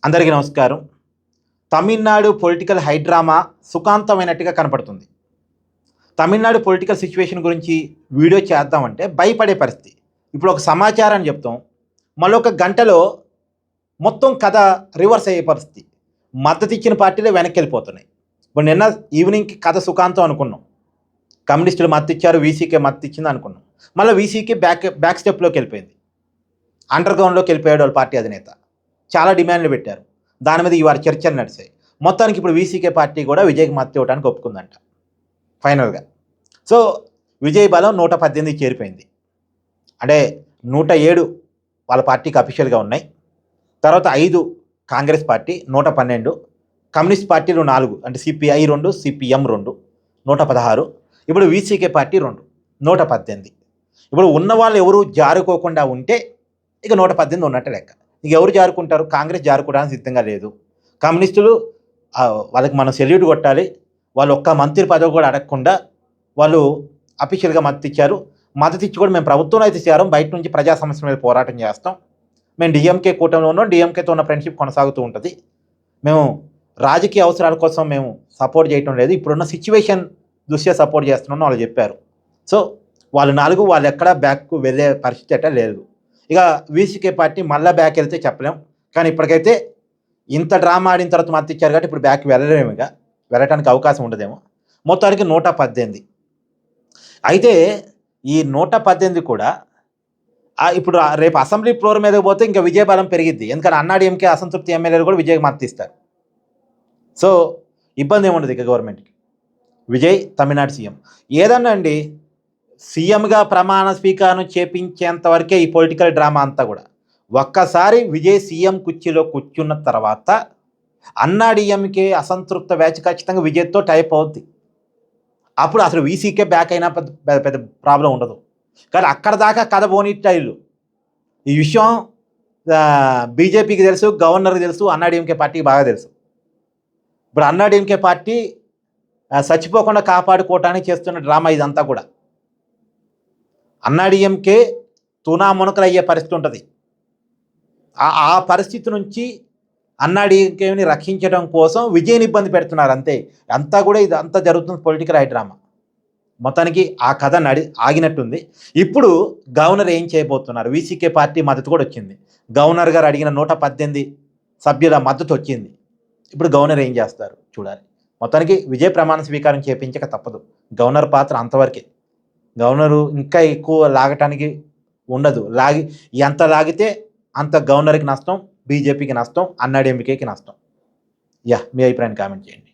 అందరికీ నమస్కారం. Tamil Nadu political high drama సుఖాంతమైనట్టుగా కనపడుతుంది. తమిళనాడు పొలిటికల్ సిచ్యువేషన్ గురించి వీడియో చేద్దామంటే భయపడే పరిస్థితి. ఇప్పుడు ఒక సమాచారాన్ని చెప్తాం. మళ్ళొక గంటలో మొత్తం కథ రివర్స్ అయ్యే పరిస్థితి. మద్దతిచ్చిన పార్టీలే వెనక్కెళ్ళిపోతున్నాయి. ఇప్పుడు నిన్న ఈవినింగ్‌కి కథ సుఖాంతం అనుకున్నాం. కమ్యూనిస్టులు మద్దతిచ్చారు, వీసీకే మద్దతిచ్చింది అనుకున్నాం. మళ్ళీ వీసీకే బ్యాక్ స్టెప్‌లోకెళ్ళిపోయింది. అండర్‌గ్రౌండ్‌లోకెళ్ళిపోయాడు వాళ్ళ పార్టీ అధినేత. చాలా డిమాండ్లు పెట్టారు. దాని మీద ఇవాళ చర్చలు నడిచాయి. మొత్తానికి ఇప్పుడు వీసీకే పార్టీ కూడా విజయ్‌కి మద్దతు ఇవ్వడానికి ఒప్పుకుందంట ఫైనల్‌గా. సో, విజయ్ బలం 118కి చేరిపోయింది. అంటే 107 వాళ్ళ పార్టీకి అఫీషియల్‌గా ఉన్నాయి. తర్వాత 5 కాంగ్రెస్ పార్టీ, 112 కమ్యూనిస్ట్ పార్టీలు 4 అంటే సిపిఐ 2, సిపిఎం 2, 116. ఇప్పుడు వీసీకే పార్టీ 2, 118. ఇప్పుడు ఉన్నవాళ్ళు ఎవరు జారుకోకుండా ఉంటే ఇక 118 ఉన్నట్టే లెక్క. ఇక ఎవరు జారుకుంటారు? కాంగ్రెస్ జారుకోవడానికి సిద్ధంగా లేదు. కమ్యూనిస్టులు వాళ్ళకి మనం సెల్యూట్ కొట్టాలి. వాళ్ళు ఒక్క మంత్రి పదవి కూడా అడగకుండా వాళ్ళు అఫీషియల్‌గా మద్దతు ఇచ్చారు. మద్దతు ఇచ్చి కూడా మేము ప్రభుత్వంలో అయితే చేరం, బయట నుంచి ప్రజా సమస్యల మీద పోరాటం చేస్తాం. మేము డీఎంకే కూటమిలో ఉన్నాం. డీఎంకేతో ఉన్న ఫ్రెండ్షిప్ కొనసాగుతూ ఉంటుంది. మేము రాజకీయ అవసరాల కోసం మేము సపోర్ట్ చేయటం లేదు. ఇప్పుడున్న సిచ్యువేషన్ దృష్ట్యా సపోర్ట్ చేస్తున్నామని వాళ్ళు చెప్పారు. సో, వాళ్ళు 4 వాళ్ళు ఎక్కడా బ్యాక్‌కు వెళ్ళే పరిస్థితి అయితే లేదు. ఇక వీసీకే పార్టీ మళ్ళా బ్యాక్ వెళ్తే చెప్పలేం. కానీ ఇప్పటికైతే ఇంత డ్రామా ఆడిన తర్వాత మద్దతు ఇచ్చారు కాబట్టి ఇప్పుడు బ్యాక్ వెళ్ళలేము, ఇక వెళ్ళటానికి అవకాశం ఉండదేమో. మొత్తానికి 118. అయితే ఈ 118 కూడా ఇప్పుడు రేపు అసెంబ్లీ ఫ్లోర్ మీదకి పోతే ఇంకా విజయ బలం పెరిగిద్ది. ఎందుకంటే అన్నాడీఎంకే అసంతృప్తి ఎమ్మెల్యేలు కూడా విజయ్‌కి మద్దతు ఇస్తారు. సో, ఇబ్బంది ఏముండదు ఇక గవర్నమెంట్‌కి. విజయ్ తమిళనాడు సీఎం. ఏదన్నా అండి, సీఎంగా ప్రమాణ స్వీకారం చేపించేంత వరకే ఈ పొలిటికల్ డ్రామా అంతా కూడా. ఒక్కసారి విజయ్ సీఎం కుర్చీలో కూర్చున్న తర్వాత అన్నాడీఎంకే అసంతృప్త బ్యాచ్ ఖచ్చితంగా విజయ్‌తో టైప్ అవుద్ది. అప్పుడు అసలు వీసీకే బ్యాక్ అయినా పెద్ద పెద్ద ప్రాబ్లం ఉండదు. కానీ అక్కడ దాకా కథ పోనీట్టాయిల్లు. ఈ విషయం బీజేపీకి తెలుసు, గవర్నర్‌కి తెలుసు, అన్నాడీఎంకే పార్టీకి బాగా తెలుసు. ఇప్పుడు అన్నాడీఎంకే పార్టీ చచ్చిపోకుండా కాపాడుకోవటానికి చేస్తున్న డ్రామా ఇదంతా కూడా. అన్నాడీఎంకే తునామునకలు అయ్యే పరిస్థితి ఉంటుంది. ఆ పరిస్థితి నుంచి అన్నాడీఎంకేని రక్షించడం కోసం విజయ్‌ని ఇబ్బంది పెడుతున్నారు అంతే. అంతా కూడా ఇదంతా జరుగుతుంది పొలిటికల్ హైడ్రామా. మొత్తానికి ఆ కథ ఆగినట్టుంది. ఇప్పుడు గవర్నర్ ఏం చేయబోతున్నారు? వీసీకే పార్టీ మద్దతు కూడా వచ్చింది. గవర్నర్ గారు అడిగిన 118 సభ్యుల మద్దతు వచ్చింది. ఇప్పుడు గవర్నర్ ఏం చేస్తారు చూడాలి. మొత్తానికి విజయ్ ప్రమాణ స్వీకారం చేపించక తప్పదు. గవర్నర్ పాత్ర అంతవరకే. గవర్నరు ఇంకా ఎక్కువ లాగటానికి ఉండదు. ఎంత లాగితే అంత గవర్నర్‌కి నష్టం, బీజేపీకి నష్టం, అన్నాడీఎంకేకి నష్టం. మీ అభిప్రాయాన్ని కామెంట్ చేయండి.